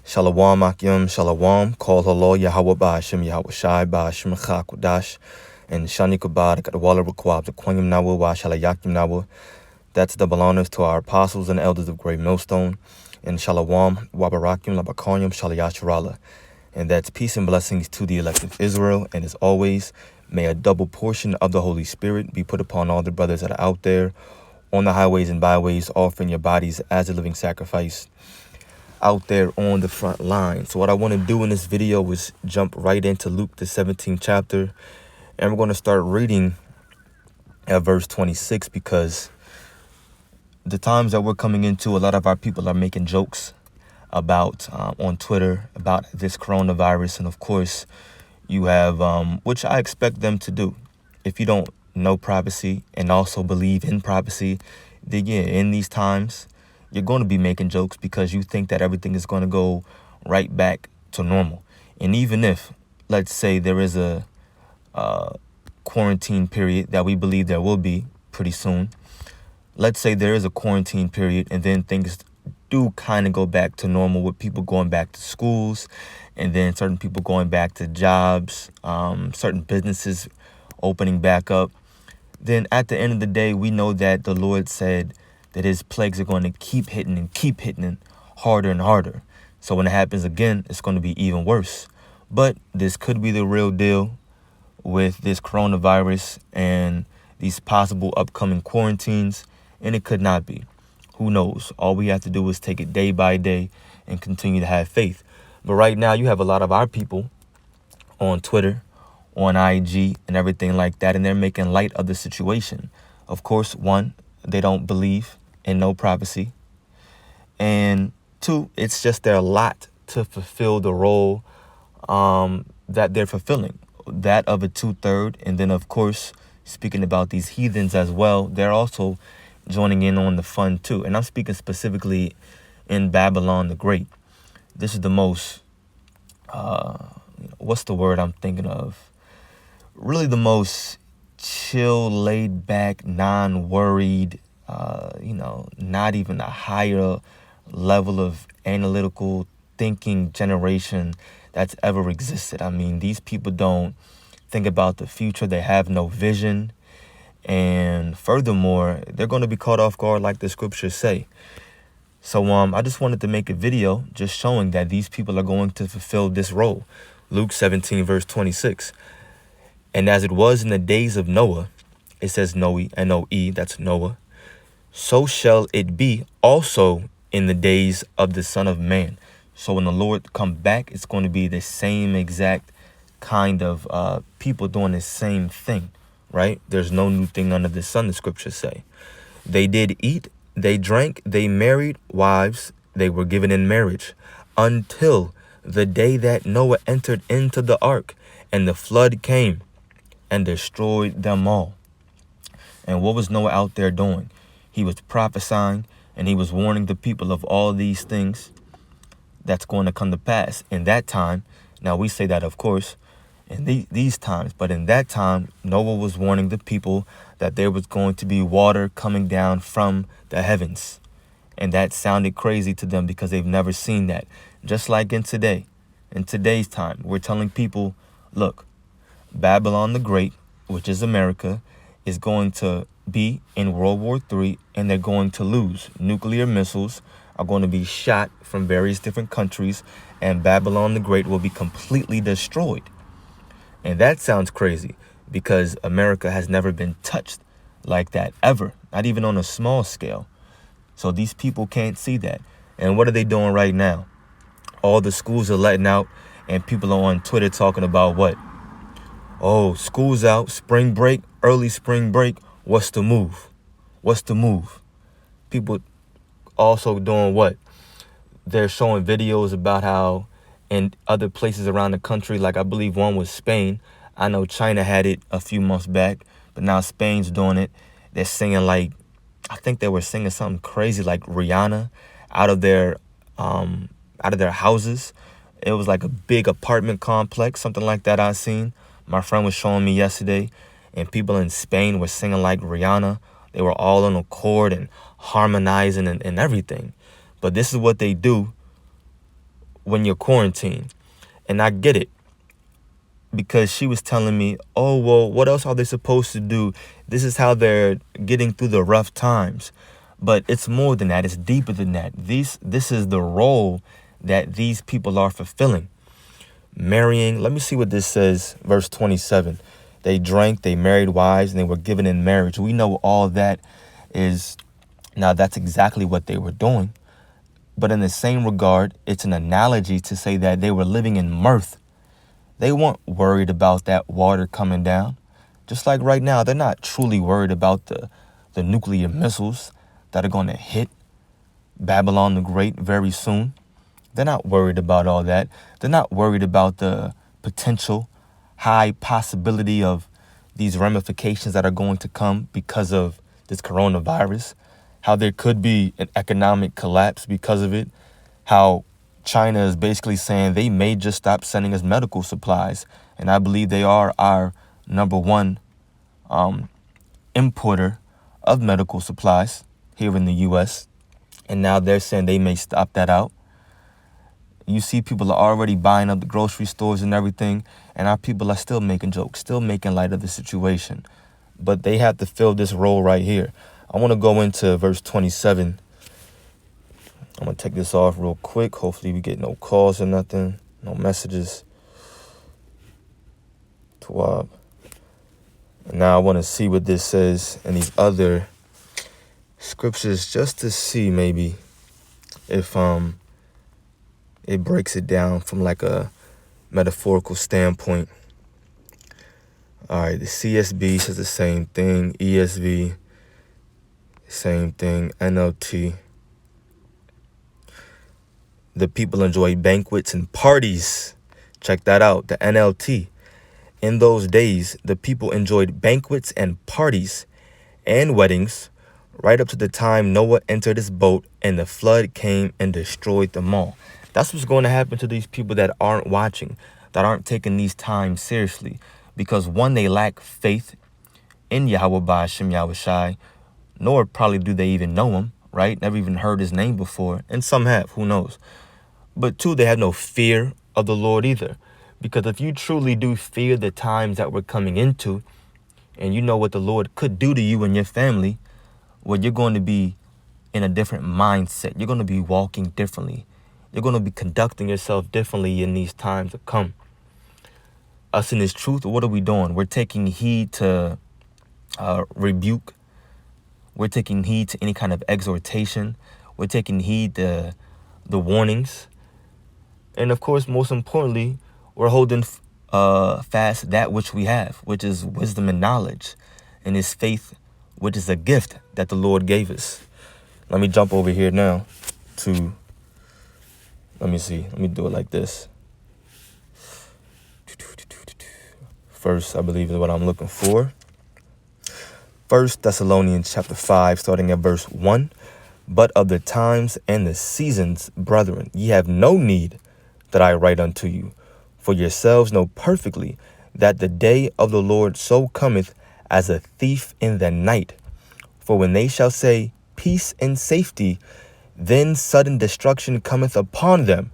Shalom Akim Shalom, Call Halo Yahweh Ba'ashem Yahweh Shai Ba'ashem Chakudash, and Shani Kubad Kadwala Requab the Quanyam Nawa Wa Shalayakim Nawa. That's double honors to our apostles and elders of Great Millstone, and Shalom Wabarakim Labakonyam Shalayashrala. And that's peace and blessings to the elect of Israel. And as always, may a double portion of the Holy Spirit be put upon all the brothers that are out there on the highways and byways, offering your bodies as a living sacrifice out there on the front line. So what I want to do in this video is jump right into Luke, the 17th chapter. And we're going to start reading at verse 26, because the times that we're coming into, a lot of our people are making jokes about on Twitter about this coronavirus. And of course, you have, which I expect them to do. If you don't know privacy and also believe in privacy, then yeah, in these times, you're going to be making jokes because you think that everything is going to go right back to normal. And even if, let's say, there is a quarantine period that we believe there will be pretty soon. Let's say there is a quarantine period and then things do kind of go back to normal, with people going back to schools and then certain people going back to jobs, certain businesses opening back up. Then at the end of the day, we know that the Lord said that his plagues are going to keep hitting harder and harder. So when it happens again, it's going to be even worse. But this could be the real deal with this coronavirus and these possible upcoming quarantines, and it could not be. Who knows? All we have to do is take it day by day and continue to have faith. But right now, you have a lot of our people on Twitter, on IG, and everything like that, and they're making light of the situation. Of course, one, they don't believe in no privacy. And two, it's just their lot to fulfill the role that they're fulfilling, that of a 2/3. And then, of course, speaking about these heathens as well, they're also joining in on the fun too. And I'm speaking specifically in Babylon the Great. This is the most, what's the word I'm thinking of? Really the most chill, laid back, non-worried, not even a higher level of analytical thinking generation that's ever existed. I mean, these people don't think about the future. They have no vision. And furthermore, they're going to be caught off guard like the scriptures say. So I just wanted to make a video just showing that these people are going to fulfill this role. Luke 17, verse 26. And as it was in the days of Noah, it says Noe, N-O-E, that's Noah. So shall it be also in the days of the Son of Man. So when the Lord come back, it's going to be the same exact kind of people doing the same thing, right? There's no new thing under the sun, the scriptures say. They did eat, they drank, they married wives, they were given in marriage, until the day that Noah entered into the ark, and the flood came and destroyed them all. And what was Noah out there doing? He was prophesying, and he was warning the people of all these things that's going to come to pass in that time. Now, we say that, of course, in these times, but in that time, Noah was warning the people that there was going to be water coming down from the heavens. And that sounded crazy to them because they've never seen that. Just like in today's time, we're telling people, look, Babylon the Great, which is America, is going to be in World War III, and they're going to lose. Nuclear missiles are going to be shot from various different countries, and Babylon the Great will be completely destroyed. And that sounds crazy because America has never been touched like that ever, not even on a small scale. So these people can't see that. And what are they doing right now? All the schools are letting out, and people are on Twitter talking about what? Oh, school's out, spring break, early spring break. What's the move? What's the move? People also doing what? They're showing videos about how in other places around the country, like I believe one was Spain. I know China had it a few months back, but now Spain's doing it. They're singing like, I think they were singing something crazy like Rihanna out of their houses. It was like a big apartment complex, something like that I seen. My friend was showing me yesterday, and people in Spain were singing like Rihanna. They were all on accord and harmonizing and everything. But this is what they do when you're quarantined. And I get it, because she was telling me, oh, well, what else are they supposed to do? This is how they're getting through the rough times. But it's more than that. It's deeper than that. This is the role that these people are fulfilling. Marrying, let me see what this says, verse 27. They drank, they married wives, and they were given in marriage. We know all that is, now that's exactly what they were doing. But in the same regard, it's an analogy to say that they were living in mirth. They weren't worried about that water coming down. Just like right now, they're not truly worried about the nuclear missiles that are going to hit Babylon the Great very soon. They're not worried about all that. They're not worried about the potential high possibility of these ramifications that are going to come because of this coronavirus, how there could be an economic collapse because of it, how China is basically saying they may just stop sending us medical supplies. And I believe they are our number one importer of medical supplies here in the U.S. And now they're saying they may stop that out. You see people are already buying up the grocery stores and everything, and our people are still making jokes, still making light of the situation. But they have to fill this role right here. I want to go into verse 27. I'm going to take this off real quick. Hopefully we get no calls or nothing, no messages. Tawab. Now I want to see what this says in these other scriptures, just to see maybe if it breaks it down from like a metaphorical standpoint. All right, the CSB says the same thing. ESV, same thing. NLT. The people enjoyed banquets and parties. Check that out. The NLT. In those days, the people enjoyed banquets and parties and weddings right up to the time Noah entered his boat and the flood came and destroyed them all. That's what's going to happen to these people that aren't watching, that aren't taking these times seriously. Because one, they lack faith in Yahweh Ba'ashem Yahushai, nor probably do they even know him, right? Never even heard his name before. And some have, who knows? But two, they have no fear of the Lord either. Because if you truly do fear the times that we're coming into, and you know what the Lord could do to you and your family, well, you're going to be in a different mindset. You're going to be walking differently. You're going to be conducting yourself differently in these times to come. Us in this truth, what are we doing? We're taking heed to rebuke. We're taking heed to any kind of exhortation. We're taking heed to the warnings. And of course, most importantly, we're holding fast that which we have, which is wisdom and knowledge, and his faith, which is a gift that the Lord gave us. Let me jump over here now to, let me see. Let me do it like this. First, I believe is what I'm looking for. 1 Thessalonians chapter 5, starting at verse 1. But of the times and the seasons, brethren, ye have no need that I write unto you. For yourselves know perfectly that the day of the Lord so cometh as a thief in the night. For when they shall say, peace and safety, then sudden destruction cometh upon them,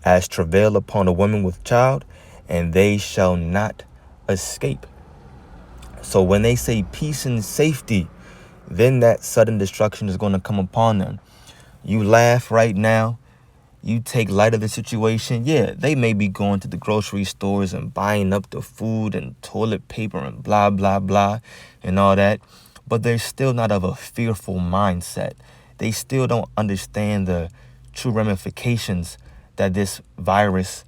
as travail upon a woman with child, and they shall not escape. So when they say peace and safety, then that sudden destruction is going to come upon them. You laugh right now. You take light of the situation. Yeah, they may be going to the grocery stores and buying up the food and toilet paper and blah, blah, blah, and all that. But they're still not of a fearful mindset. They still don't understand the true ramifications that this virus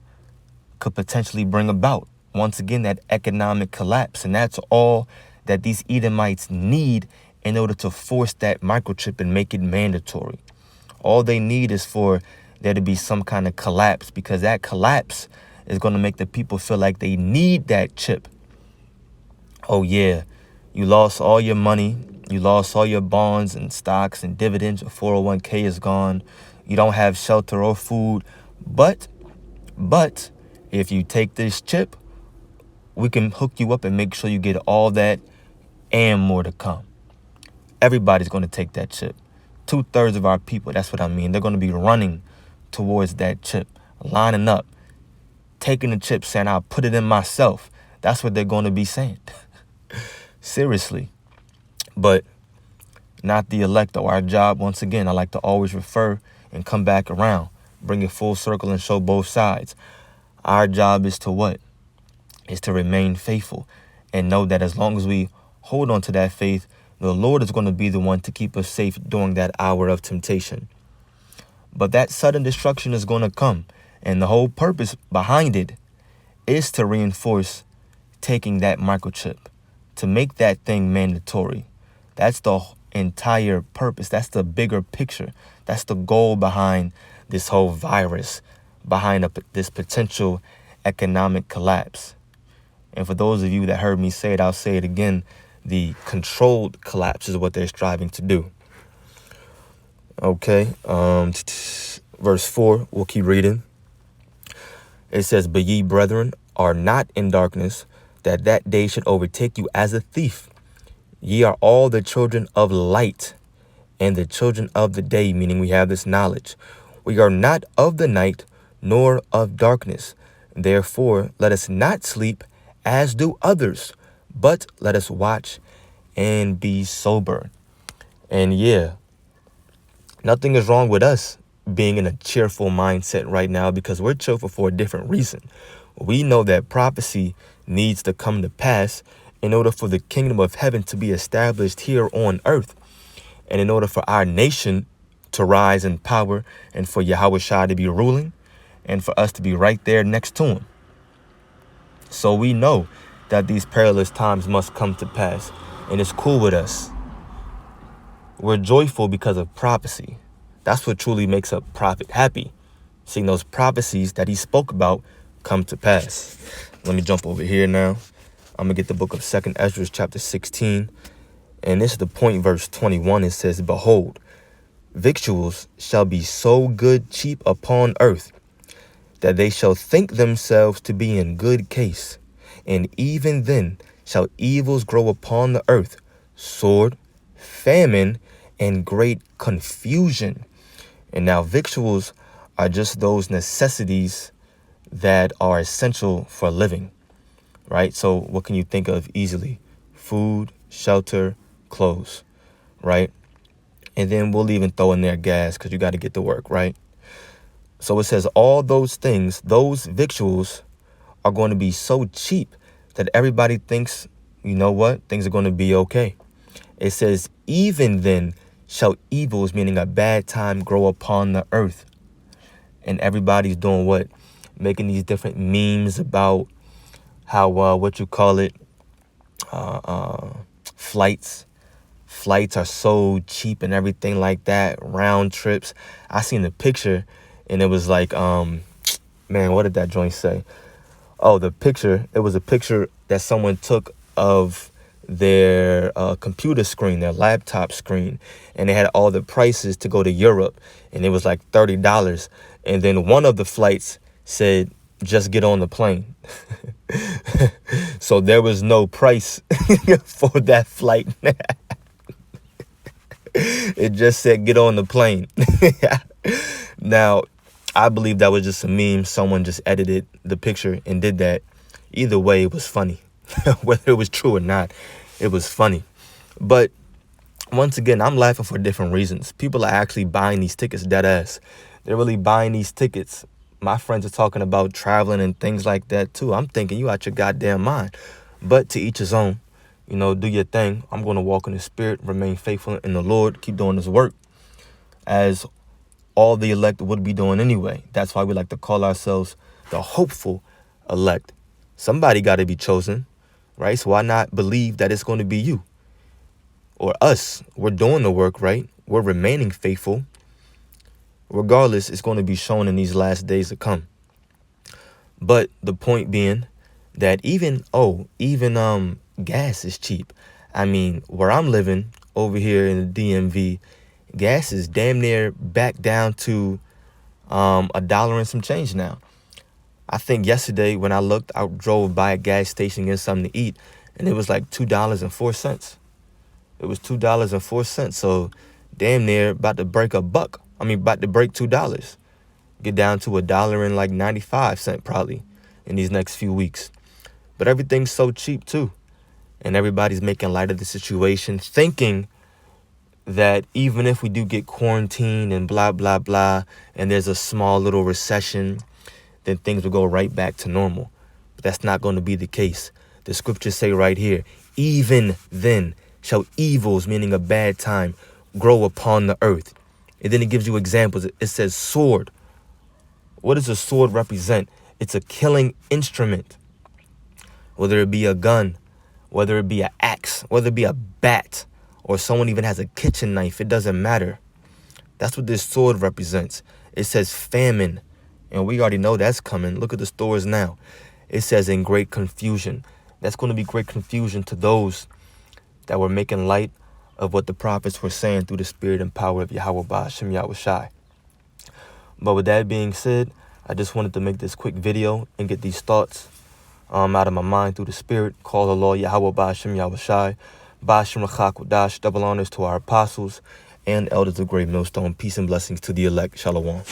could potentially bring about. Once again, that economic collapse. And that's all that these Edomites need in order to force that microchip and make it mandatory. All they need is for there to be some kind of collapse, because that collapse is going to make the people feel like they need that chip. Oh, yeah, you lost all your money. You lost all your bonds and stocks and dividends. Your 401k is gone. You don't have shelter or food. But if you take this chip, we can hook you up and make sure you get all that and more to come. Everybody's going to take that chip. 2/3 of our people, that's what I mean. They're going to be running towards that chip. lining up, taking the chip, saying, I'll put it in myself. That's what they're going to be saying. Seriously. But not the elect, though. Our job, once again, I like to always refer and come back around, bring it full circle and show both sides. Our job is to what? Is to remain faithful and know that as long as we hold on to that faith, the Lord is going to be the one to keep us safe during that hour of temptation. But that sudden destruction is going to come. And the whole purpose behind it is to reinforce taking that microchip, to make that thing mandatory. That's the entire purpose. That's the bigger picture. That's the goal behind this whole virus, behind this potential economic collapse. And for those of you that heard me say it, I'll say it again. The controlled collapse is what they're striving to do. Okay. Verse 4, we'll keep reading. It says, but ye, brethren, are not in darkness, that day should overtake you as a thief. Ye are all the children of light and the children of the day, meaning we have this knowledge. We are not of the night, nor of darkness. Therefore, let us not sleep as do others, but let us watch and be sober. And yeah, nothing is wrong with us being in a cheerful mindset right now, because we're cheerful for a different reason. We know that prophecy needs to come to pass in order for the kingdom of heaven to be established here on earth, and in order for our nation to rise in power, and for Yahweh Shai to be ruling, and for us to be right there next to him. So we know that these perilous times must come to pass, and it's cool with us. We're joyful because of prophecy. That's what truly makes a prophet happy, seeing those prophecies that he spoke about come to pass. Let me jump over here now. I'm going to get the book of 2nd Ezra, chapter 16. And this is the point, verse 21. It says, behold, victuals shall be so good cheap upon earth, that they shall think themselves to be in good case. And even then shall evils grow upon the earth, sword, famine, and great confusion. And now victuals are just those necessities that are essential for living, right? So what can you think of easily? Food, shelter, clothes, right? And then we'll even throw in there gas, because you got to get to work, right? So it says all those things, those victuals are going to be so cheap that everybody thinks, you know what, things are going to be okay. It says, even then shall evils, meaning a bad time, grow upon the earth. And everybody's doing what? Making these different memes about how, flights. Flights are so cheap and everything like that. Round trips. I seen the picture and it was like, man, what did that joint say? Oh, the picture. It was a picture that someone took of their computer screen, their laptop screen, and they had all the prices to go to Europe, and it was like $30. And then one of the flights said, just get on the plane. So there was no price for that flight. It just said, get on the plane. Now, I believe that was just a meme. Someone just edited the picture and did that. Either way, it was funny. Whether it was true or not, it was funny. But once again, I'm laughing for different reasons. People are actually buying these tickets dead ass. They're really buying these tickets. My friends are talking about traveling and things like that too. I'm thinking, you out your goddamn mind. But to each his own. You know, do your thing. I'm going to walk in the spirit, remain faithful in the Lord, keep doing this work as all the elect would be doing anyway. That's why we like to call ourselves the hopeful elect. Somebody got to be chosen, right? So why not believe that it's going to be you or us? We're doing the work, right? We're remaining faithful. Regardless, it's going to be shown in these last days to come. But the point being that even gas is cheap. I mean, where I'm living over here in the DMV, gas is damn near back down to $1 and some change now. I think yesterday when I looked, I drove by a gas station to get something to eat, and it was like $2.04. It was $2.04. So damn near about to break $1. About to break $2. get down to $1.95 probably in these next few weeks. But everything's so cheap too. And everybody's making light of the situation, thinking that even if we do get quarantined and blah, blah, blah, and there's a small little recession, then things will go right back to normal. But that's not going to be the case. The scriptures say right here, even then shall evils, meaning a bad time, grow upon the earth. And then it gives you examples. It says sword. What does a sword represent? It's a killing instrument. Whether it be a gun, whether it be an axe, whether it be a bat, or someone even has a kitchen knife, it doesn't matter. That's what this sword represents. It says famine, and we already know that's coming. Look at the stores now. It says in great confusion. That's going to be great confusion to those that were making light of what the prophets were saying through the spirit and power of Yahweh Ba'ashem Yahushai. But with that being said, I just wanted to make this quick video and get these thoughts out of my mind through the spirit. Call the Lord Yahweh Ba'ashem Yahushai. Ba'ashem Rachak Wadash. Double honors to our apostles and elders of Great Millstone. Peace and blessings to the elect. Shalom.